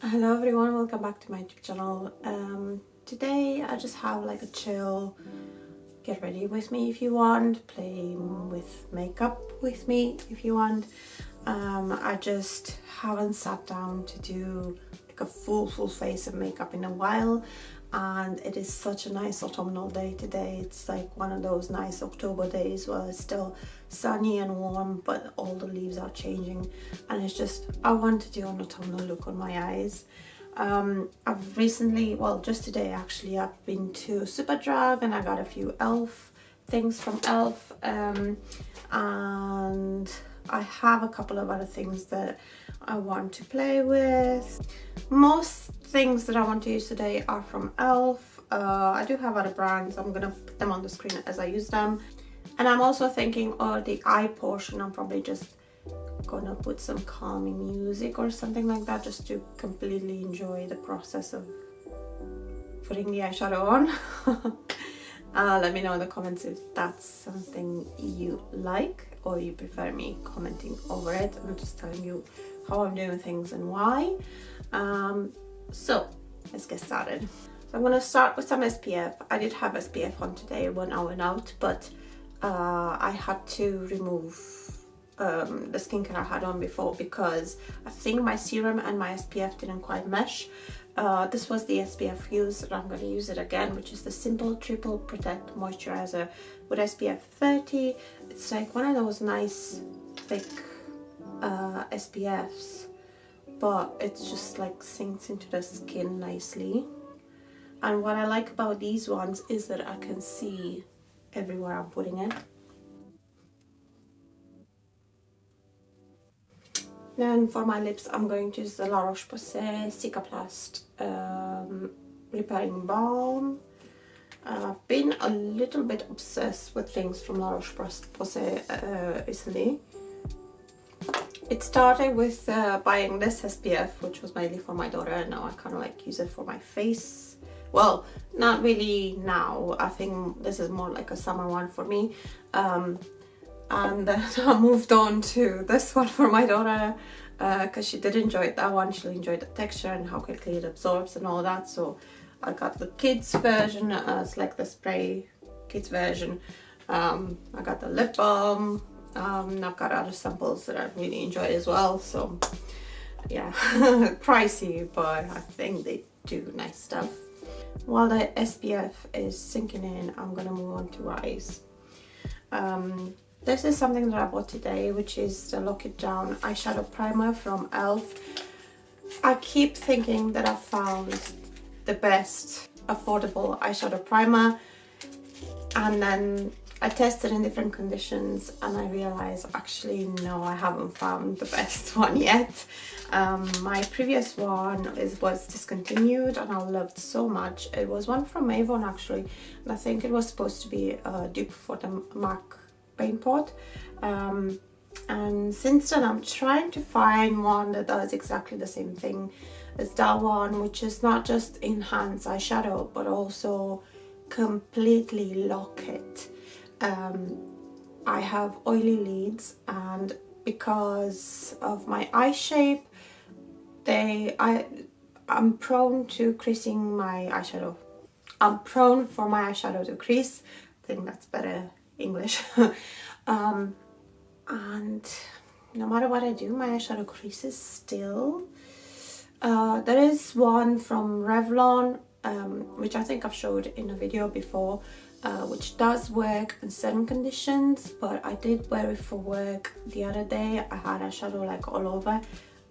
Hello everyone, welcome back to my YouTube channel. Today I just have like a chill, get ready with me if you want, play with makeup with me if you want. I just haven't sat down to do like a full face of makeup in a while, and it is such a nice autumnal day today. It's like one of those nice October days where it's still sunny and warm but all the leaves are changing, and it's just, I want to do an autumnal look on my eyes. I've recently, well just today actually, I've been to Superdrug and I got a few elf things from elf, and I have a couple of other things that I want to play with. Most things that I want to use today are from elf. I do have other brands, I'm gonna put them on the screen as I use them. And I'm also thinking, the eye portion, I'm probably just gonna put some calming music or something like that, just to completely enjoy the process of putting the eyeshadow on. Let me know in the comments if that's something you like or you prefer me commenting over it. I'm just telling you how I'm doing things and why. So let's get started. So I'm gonna start with some SPF. I did have SPF on today when I went out, but I had to remove the skincare I had on before because I think my serum and my SPF didn't quite mesh. This was the SPF used, and I'm going to use it again, which is the Simple Triple Protect Moisturizer with SPF 30. It's like one of those nice thick SPFs, but it's just like sinks into the skin nicely. And what I like about these ones is that I can see everywhere I'm putting it. Then for my lips, I'm going to use the La Roche-Posay Cicaplast Repairing Balm. I've been a little bit obsessed with things from La Roche-Posay recently. It started with buying this SPF, which was mainly for my daughter, and now I kind of like use it for my face. Well, not really now. I think this is more like a summer one for me. And then I moved on to this one for my daughter because she did enjoy that one. She enjoyed the texture and how quickly it absorbs and all that. So I got the kids version, it's like the spray kids version. I got the lip balm. I've got other samples that I really enjoyed as well. So yeah, pricey, but I think they do nice stuff. While the SPF is sinking in, I'm gonna move on to eyes. This is something that I bought today, which is the Lock It Down eyeshadow primer from elf. I keep thinking that I found the best affordable eyeshadow primer, and then I tested in different conditions and I realized actually no, I haven't found the best one yet. My previous one was discontinued and I loved so much. It was one from Avon actually, and I think it was supposed to be a dupe for the MAC paint pot, and since then I'm trying to find one that does exactly the same thing as that one, which is not just enhance eyeshadow but also completely lock it. I have oily lids, and because of my eye shape, I'm prone to creasing my eyeshadow. I'm prone for my eyeshadow to crease. I think that's better English. And no matter what I do, my eyeshadow creases still. There is one from Revlon, which I think I've showed in a video before, which does work in certain conditions, but I did wear it for work the other day. I had eyeshadow like all over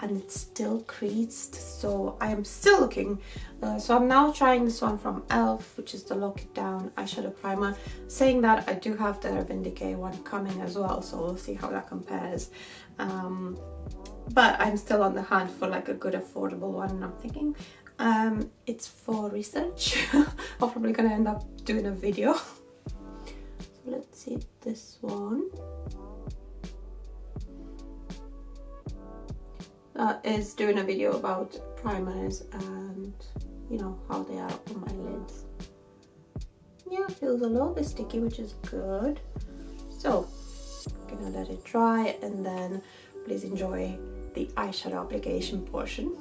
and it still creased, so I am still looking. So I'm now trying this one from elf, which is the Lock It Down eyeshadow primer. Saying that, I do have the Urban Decay one coming as well, so we'll see how that compares. But I'm still on the hunt for like a good affordable one, and I'm thinking it's for research. I'm probably gonna end up doing a video. So let's see this one. Is doing a video about primers and you know how they are on my lids. Yeah, it feels a little bit sticky, which is good. So I'm gonna let it dry and then please enjoy the eyeshadow application portion.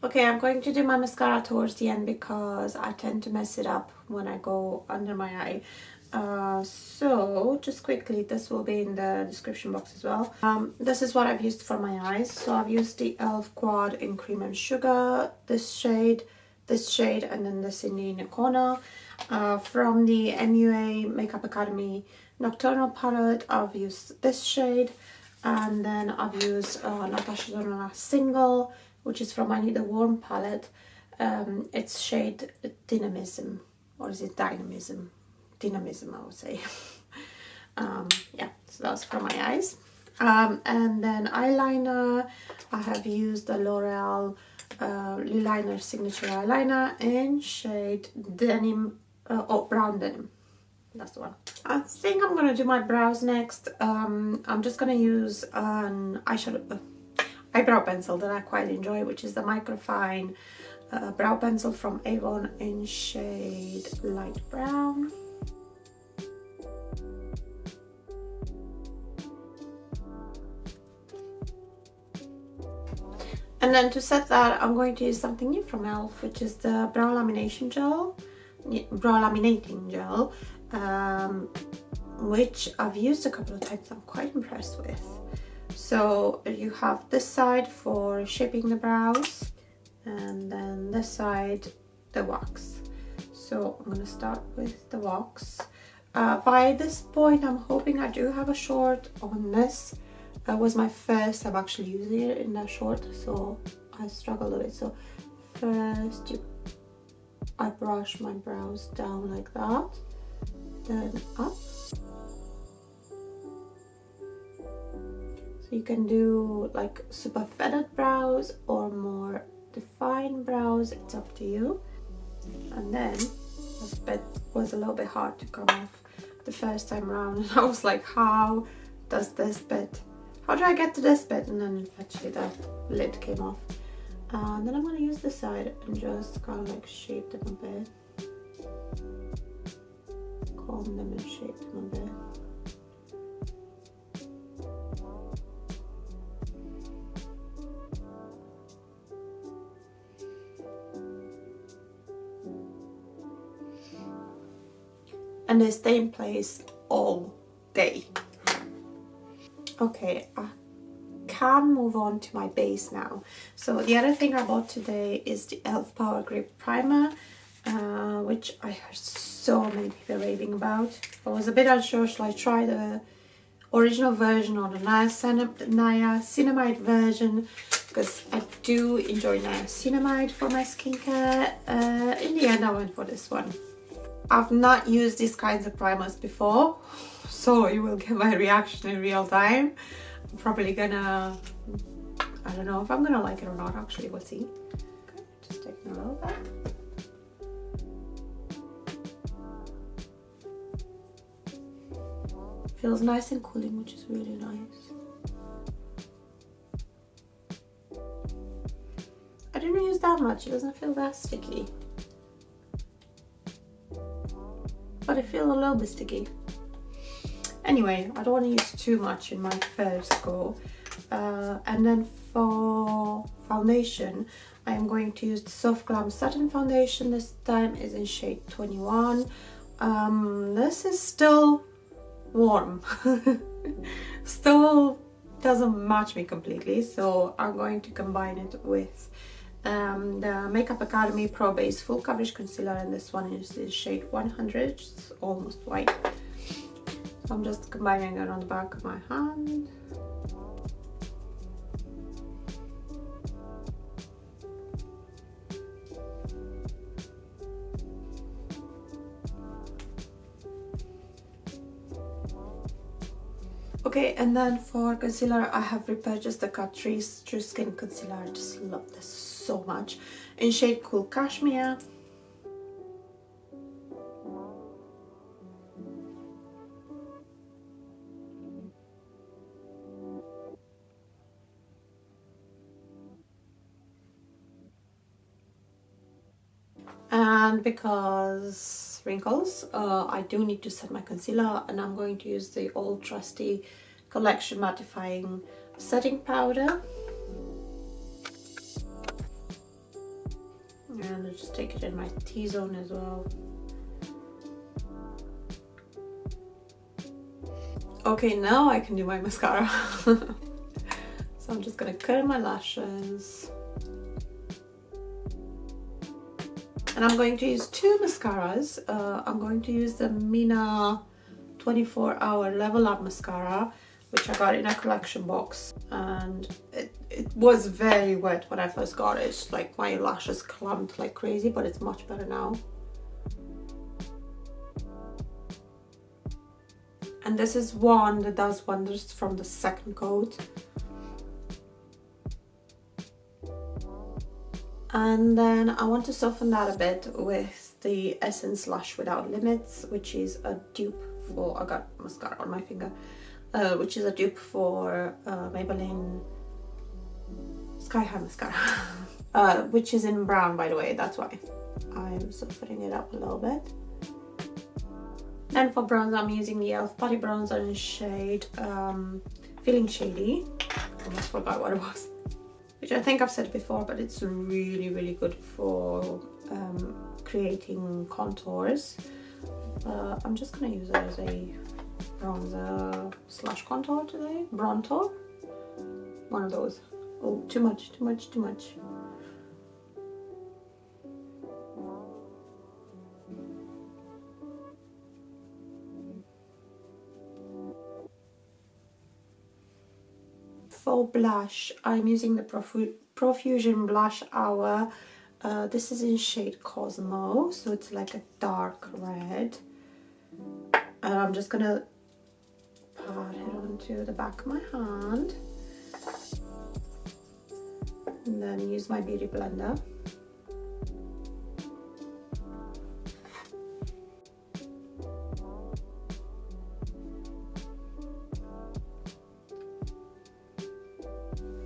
Okay, I'm going to do my mascara towards the end because I tend to mess it up when I go under my eye. So just quickly, this will be in the description box as well. This is what I've used for my eyes. So I've used the e.l.f. Quad in Cream and Sugar, this shade, and then this in the inner corner. From the MUA Makeup Academy Nocturnal palette, I've used this shade, and then I've used Natasha Denona Single, which is from I Need a Warm palette. It's shade Dynamism, or is it Dynamism? Dynamism, I would say. Yeah, so that's for my eyes. And then eyeliner, I have used the L'Oreal Liner Signature Eyeliner in shade Denim, Brown Denim. That's the one. I think I'm gonna do my brows next. I'm just gonna use an eyebrow pencil that I quite enjoy, which is the Microfine brow pencil from Avon in shade Light Brown. And then to set that, I'm going to use something new from e.l.f., which is the brow laminating gel, which I've used a couple of times. I'm quite impressed with. So you have this side for shaping the brows, and then this side the wax. So I'm going to start with the wax. By this point, I'm hoping I do have a short on this. That was my first time actually using it in that short, so I struggled with it. So first I brush my brows down like that, then up. So you can do like super feathered brows or more defined brows, it's up to you. And then this bit was a little bit hard to come off the first time around, and I was like, how do I get to this bit? And then eventually that lid came off. And then I'm going to use this side and just kind of like shape them a bit. Comb them and shape them a bit. And they stay in place all day. Okay, I can move on to my base now. So the other thing I bought today is the e.l.f. Power Grip Primer, which I heard so many people raving about. I was a bit unsure, should I try the original version or the niacinamide version, because I do enjoy niacinamide for my skincare. In the end I went for this one. I've not used these kinds of primers before, so you will get my reaction in real time. I'm probably gonna, I don't know if I'm gonna like it or not, actually, we'll see. Okay, just taking a little bit. Feels nice and cooling, which is really nice. I didn't use that much, it doesn't feel that sticky. But it feels a little bit sticky. Anyway, I don't want to use too much in my first go. And then for foundation, I am going to use the Soft Glam Satin Foundation. This time is in shade 21. This is still warm. Still doesn't match me completely, so I'm going to combine it with the Makeup Academy Pro Base Full Coverage Concealer, and this one is in shade 100, it's almost white. So I'm just combining it on the back of my hand. Okay, and then for concealer, I have repurchased the Catrice True Skin Concealer. I just love this so much. In shade Cool Cashmere. And because wrinkles, I do need to set my concealer, and I'm going to use the old trusty Collection Mattifying setting powder. And I'll just take it in my T-zone as well. Okay, now I can do my mascara. So I'm just gonna curl my lashes. And I'm going to use two mascaras. I'm going to use the Mina 24-hour Level Up Mascara, which I got in a collection box. And it was very wet when I first got it. Like, my lashes clumped like crazy, but it's much better now. And this is one that does wonders from the second coat. And then I want to soften that a bit with the Essence Lash Without Limits, which is a dupe for, I got mascara on my finger, which is a dupe for Maybelline Sky High Mascara, which is in brown, by the way, that's why I'm softening it up a little bit. And for bronze, I'm using the e.l.f. Putty Bronzer in shade Feeling Shady. I almost forgot what it was. Which I think I've said before, but it's really, really good for creating contours. I'm just gonna use it as a bronzer slash contour today. Bronzer. One of those. Oh, too much, too much, too much. For blush, I'm using the Profusion Blush Hour. This is in shade Cosmo, so it's like a dark red. And I'm just gonna pat it onto the back of my hand. And then use my beauty blender.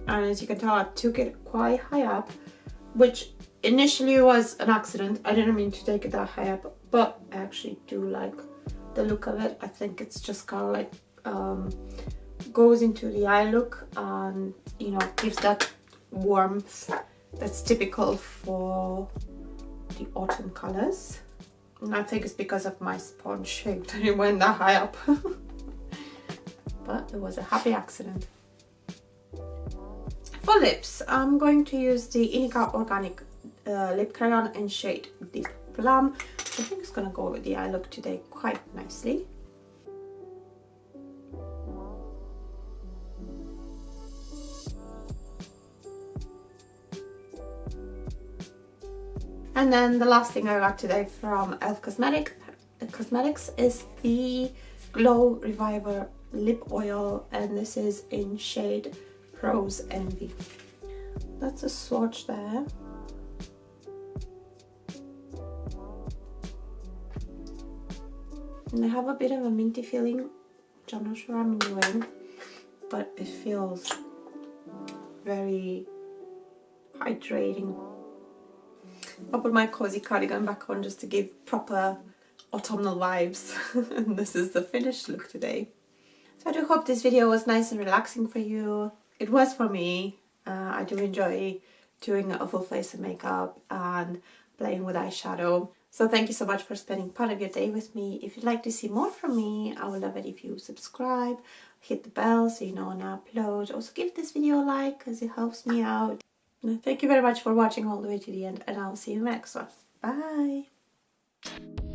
And as you can tell, I took it quite high up, which initially was an accident. I didn't mean to take it that high up, but I actually do like the look of it. I think it's just kind of like goes into the eye look, and you know, gives that warmth that's typical for the autumn colors. And I think it's because of my sponge shape that it went that high up. But it was a happy accident. For lips, I'm going to use the Inica Organic Lip Crayon in shade Deep Plum. I think it's going to go with the eye look today quite nicely. And then the last thing I got today from e.l.f. Cosmetics is the Glow Reviver Lip Oil, and this is in shade Rose Envy. That's a swatch there. And I have a bit of a minty feeling, which I'm not sure I'm enjoying, but it feels very hydrating. I'll put my cozy cardigan back on just to give proper autumnal vibes. And this is the finished look today. So I do hope this video was nice and relaxing for you. It was for me. I do enjoy doing a full face of makeup and playing with eyeshadow. So thank you so much for spending part of your day with me. If you'd like to see more from me, I would love it if you subscribe, hit the bell so you know when I upload. Also give this video a like because it helps me out. And thank you very much for watching all the way to the end, and I'll see you in the next one. Bye!